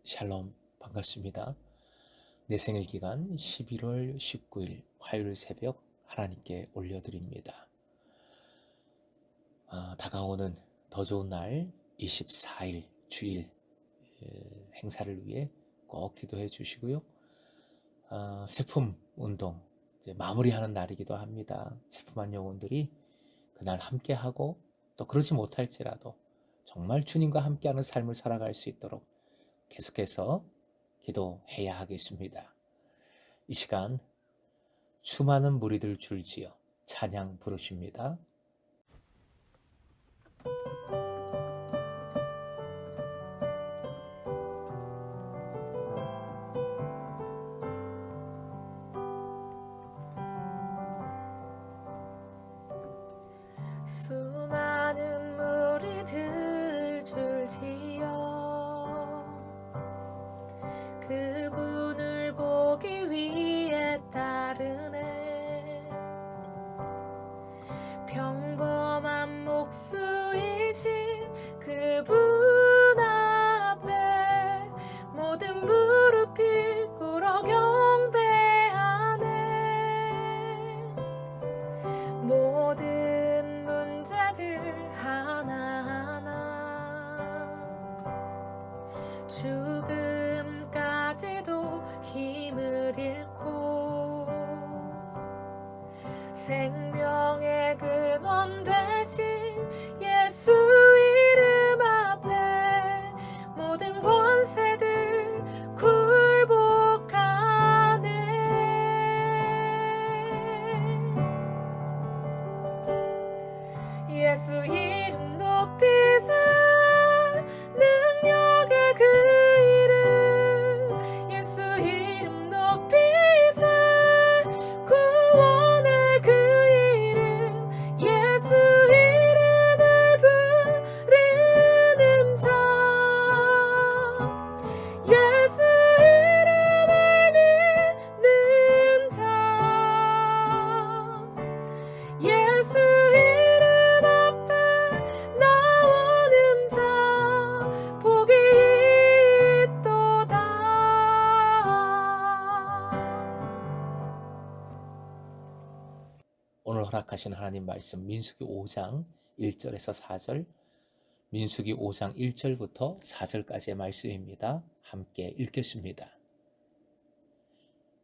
샬롬, 반갑습니다. 내 생일 기간 11월 19일 화요일 새벽 하나님께 올려드립니다. 다가오는 더 좋은 날 24일 주일 행사를 위해 꼭 기도해 주시고요. 세품 운동 이제 마무리하는 날이기도 합니다. 세품한 영혼들이 그날 함께하고 또 그러지 못할지라도 정말 주님과 함께하는 삶을 살아갈 수 있도록 계속해서 기도해야 하겠습니다. 이 시간 수많은 무리들 줄지어 찬양 부르십니다. 수많은 무리들 줄지어 그분을 보기 위해 따르네. 평범한 목수이신 그분 앞에 모든 무릎이 꿇어 경배하네. 모든 문제들 하나하나 죽음까지도 힘을 잃고 생명의 근원 되신 예수 이름 앞에 모든 권세들 굴복하네. 예수 이름 높이세. 능력의 그 이름 예수 이름 높이세. 구원의 그 이름 예수 이름을 부르는 자. 예수 이름을 믿는 자. 예수 이름 앞에 나오는 자 복이 있도다. 오늘 허락하신 하나님 말씀 민수기 5장 1절에서 4절, 민수기 5장 1절부터 4절까지의 말씀입니다. 함께 읽겠습니다.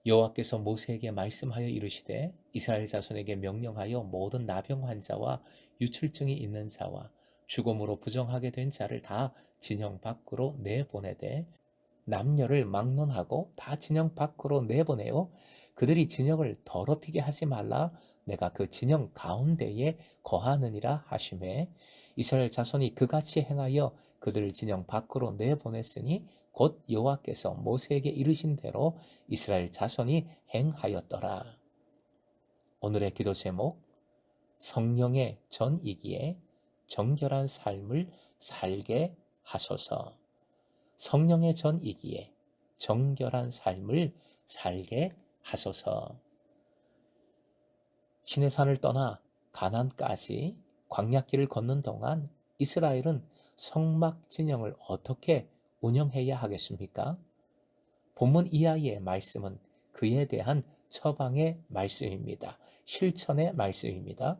여호와께서 모세에게 말씀하여 이르시되 이스라엘 자손에게 명령하여 모든 나병 환자와 유출증이 있는 자와 죽음으로 부정하게 된 자를 다 진영 밖으로 내보내되 남녀를 막론하고 다 진영 밖으로 내보내어 그들이 진영을 더럽히게 하지 말라. 내가 그 진영 가운데에 거하느니라 하시매 이스라엘 자손이 그같이 행하여 그들을 진영 밖으로 내보냈으니 곧 여호와께서 모세에게 이르신 대로 이스라엘 자손이 행하였더라. 오늘의 기도 제목, 성령의 전이기에 정결한 삶을 살게 하소서. 성령의 전이기에 정결한 삶을 살게 하소서. 시내산을 떠나 가나안까지 광야길을 걷는 동안 이스라엘은 성막 진영을 어떻게 운영해야 하겠습니까? 본문 이하의 말씀은 그에 대한 처방의 말씀입니다. 실천의 말씀입니다.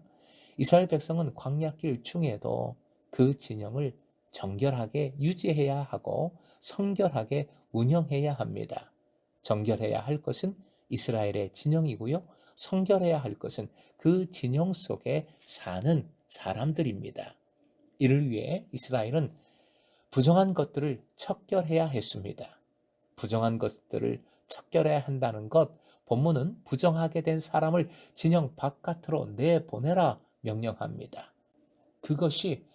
이스라엘 백성은 광야길 중에도 그 진영을 정결하게 유지해야 하고 성결하게 운영해야 합니다. 정결해야 할 것은 이스라엘의 진영이고요. 성결해야 할 것은 그 진영 속에 사는 사람들입니다. 이를 위해 이스라엘은 부정한 것들을 척결해야 했습니다. 부정한 것들을 척결해야 한다는 것, 본문은 부정하게 된 사람을 진영 바깥으로 내보내라 명령합니다. 그것이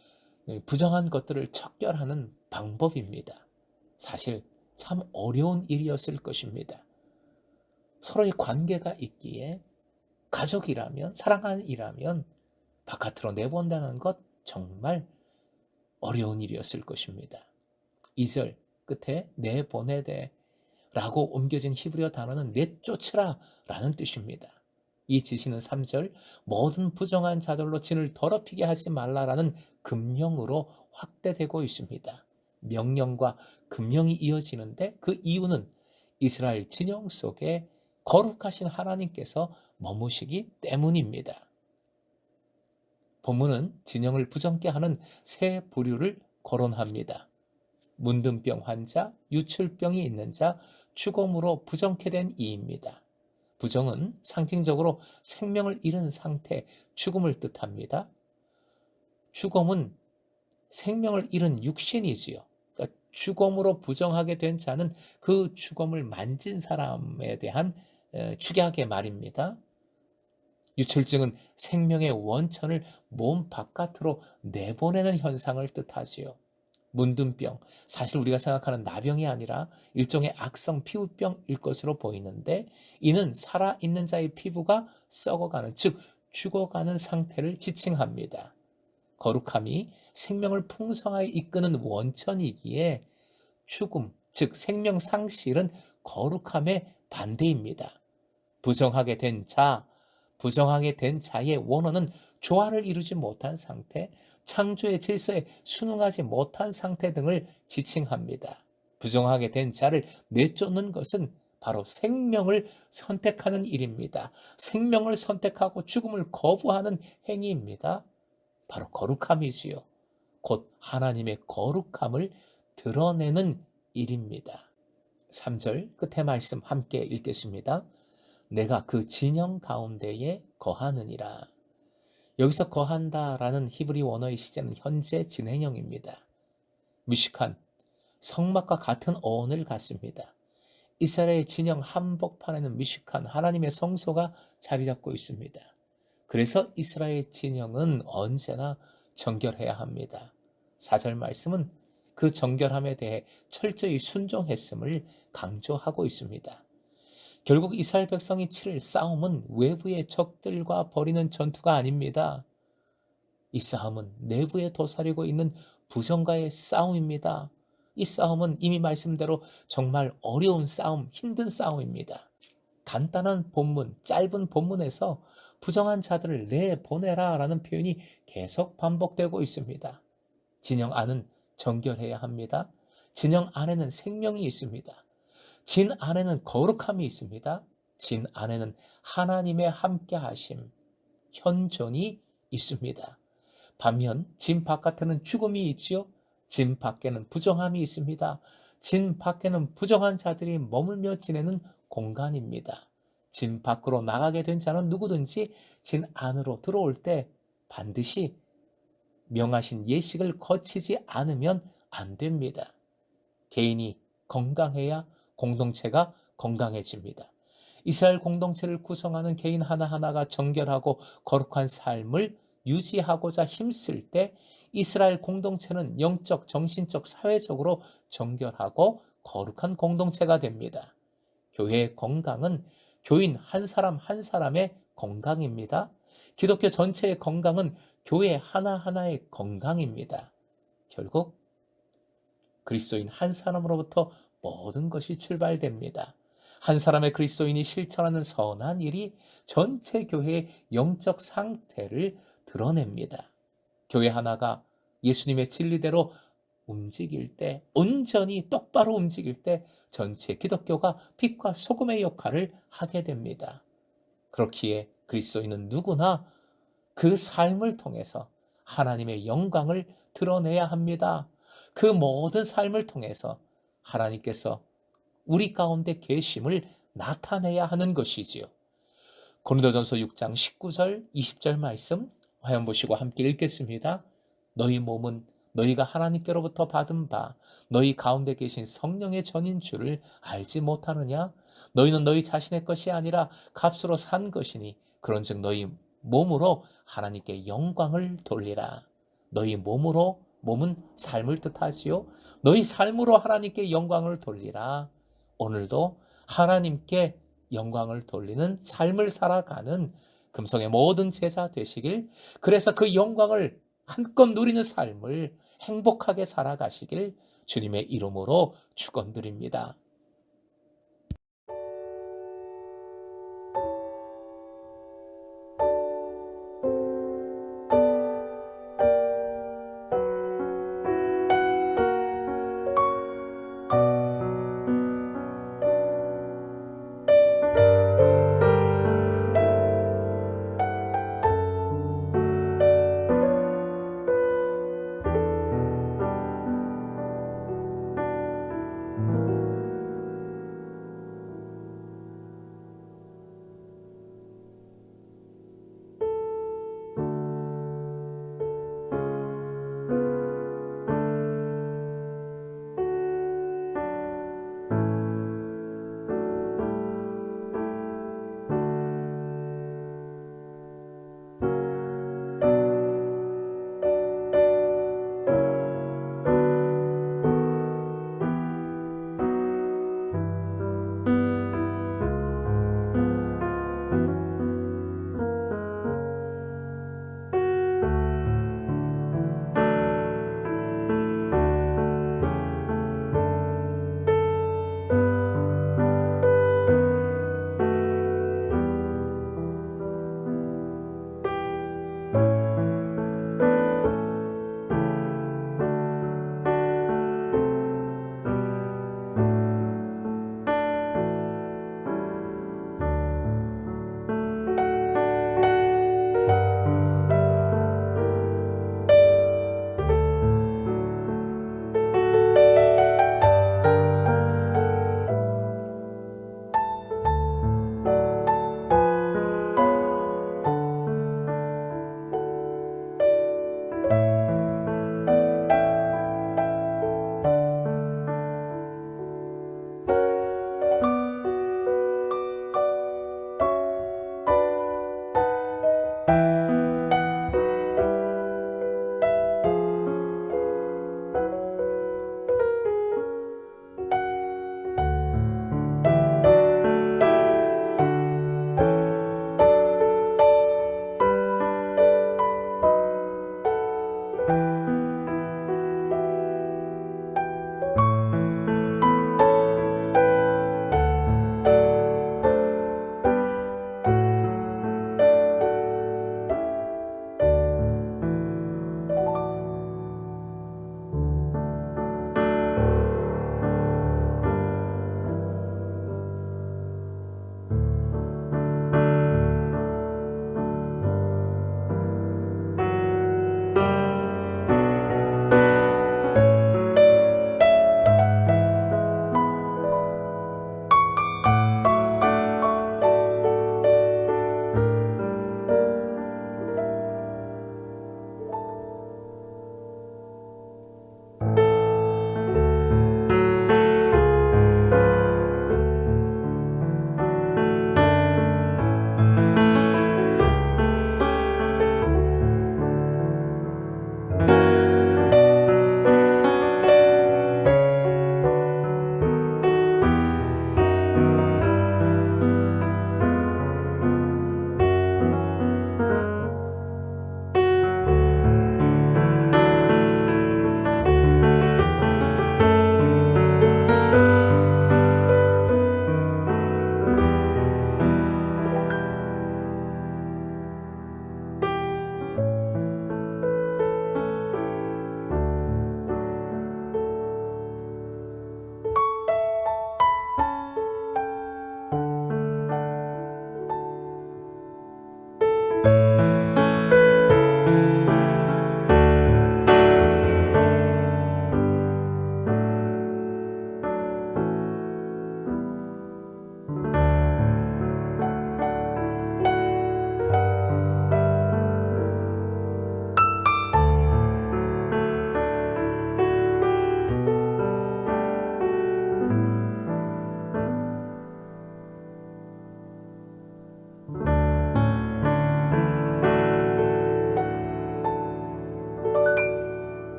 부정한 것들을 척결하는 방법입니다. 사실 참 어려운 일이었을 것입니다. 서로의 관계가 있기에 가족이라면, 사랑하는 이라면 바깥으로 내본다는 것 정말 어려운 일이었을 것입니다. 2절 끝에 내보내되 라고 옮겨진 히브리어 단어는 내쫓으라 라는 뜻입니다. 이 지시는 3절 모든 부정한 자들로 진을 더럽히게 하지 말라라는 금령으로 확대되고 있습니다. 명령과 금령이 이어지는데 그 이유는 이스라엘 진영 속에 거룩하신 하나님께서 머무시기 때문입니다. 본문은 진영을 부정케 하는 세 부류를 거론합니다. 문둥병 환자, 유출병이 있는 자, 죽음으로 부정케 된 이입니다. 부정은 상징적으로 생명을 잃은 상태, 죽음을 뜻합니다. 죽음은 생명을 잃은 육신이지요. 그러니까 죽음으로 부정하게 된 자는 그 죽음을 만진 사람에 대한 축약의 말입니다. 유출증은 생명의 원천을 몸 바깥으로 내보내는 현상을 뜻하지요. 문둥병, 사실 우리가 생각하는 나병이 아니라 일종의 악성 피부병일 것으로 보이는데 이는 살아있는 자의 피부가 썩어가는, 즉 죽어가는 상태를 지칭합니다. 거룩함이 생명을 풍성하게 이끄는 원천이기에 죽음, 즉 생명 상실은 거룩함의 반대입니다. 부정하게 된 자의 원어는 조화를 이루지 못한 상태, 창조의 질서에 순응하지 못한 상태 등을 지칭합니다. 부정하게 된 자를 내쫓는 것은 바로 생명을 선택하는 일입니다. 생명을 선택하고 죽음을 거부하는 행위입니다. 바로 거룩함이지요. 곧 하나님의 거룩함을 드러내는 일입니다. 3절 끝에 말씀 함께 읽겠습니다. 내가 그 진영 가운데에 거하느니라. 여기서 거한다라는 히브리 원어의 시제는 현재 진행형입니다. 미식한, 성막과 같은 어원을 갖습니다. 이스라엘의 진영 한복판에는 미식한 하나님의 성소가 자리 잡고 있습니다. 그래서 이스라엘 진영은 언제나 정결해야 합니다. 4절 말씀은 그 정결함에 대해 철저히 순종했음을 강조하고 있습니다. 결국 이스라엘 백성이 치를 싸움은 외부의 적들과 벌이는 전투가 아닙니다. 이 싸움은 내부에 도사리고 있는 부정과의 싸움입니다. 이 싸움은 이미 말씀대로 정말 어려운 싸움, 힘든 싸움입니다. 간단한 본문, 짧은 본문에서 부정한 자들을 내보내라 라는 표현이 계속 반복되고 있습니다. 진영 안은 정결해야 합니다. 진영 안에는 생명이 있습니다. 진 안에는 거룩함이 있습니다. 진 안에는 하나님의 함께하심, 현존이 있습니다. 반면 진 바깥에는 죽음이 있지요. 진 밖에는 부정함이 있습니다. 진 밖에는 부정한 자들이 머물며 지내는 공간입니다. 진 밖으로 나가게 된 자는 누구든지 진 안으로 들어올 때 반드시 명하신 예식을 거치지 않으면 안 됩니다. 개인이 건강해야 공동체가 건강해집니다. 이스라엘 공동체를 구성하는 개인 하나하나가 정결하고 거룩한 삶을 유지하고자 힘쓸 때 이스라엘 공동체는 영적, 정신적, 사회적으로 정결하고 거룩한 공동체가 됩니다. 교회의 건강은 교인 한 사람 한 사람의 건강입니다. 기독교 전체의 건강은 교회 하나하나의 건강입니다. 결국 그리스도인 한 사람으로부터 모든 것이 출발됩니다. 한 사람의 그리스도인이 실천하는 선한 일이 전체 교회의 영적 상태를 드러냅니다. 교회 하나가 예수님의 진리대로 움직일 때, 온전히 똑바로 움직일 때 전체 기독교가 빛과 소금의 역할을 하게 됩니다. 그렇기에 그리스도인은 누구나 그 삶을 통해서 하나님의 영광을 드러내야 합니다. 그 모든 삶을 통해서 하나님께서 우리 가운데 계심을 나타내야 하는 것이지요. 고린도전서 6장 19절 20절 말씀 화면 보시고 함께 읽겠습니다. 너희 몸은 너희가 하나님께로부터 받은 바 너희 가운데 계신 성령의 전인 줄을 알지 못하느냐? 너희는 너희 자신의 것이 아니라 값으로 산 것이니 그런즉 너희 몸으로 하나님께 영광을 돌리라. 너희 몸은 삶을 뜻하지요. 너희 삶으로 하나님께 영광을 돌리라. 오늘도 하나님께 영광을 돌리는 삶을 살아가는 금성의 모든 제자 되시길, 그래서 그 영광을 한껏 누리는 삶을 행복하게 살아가시길 주님의 이름으로 축원드립니다.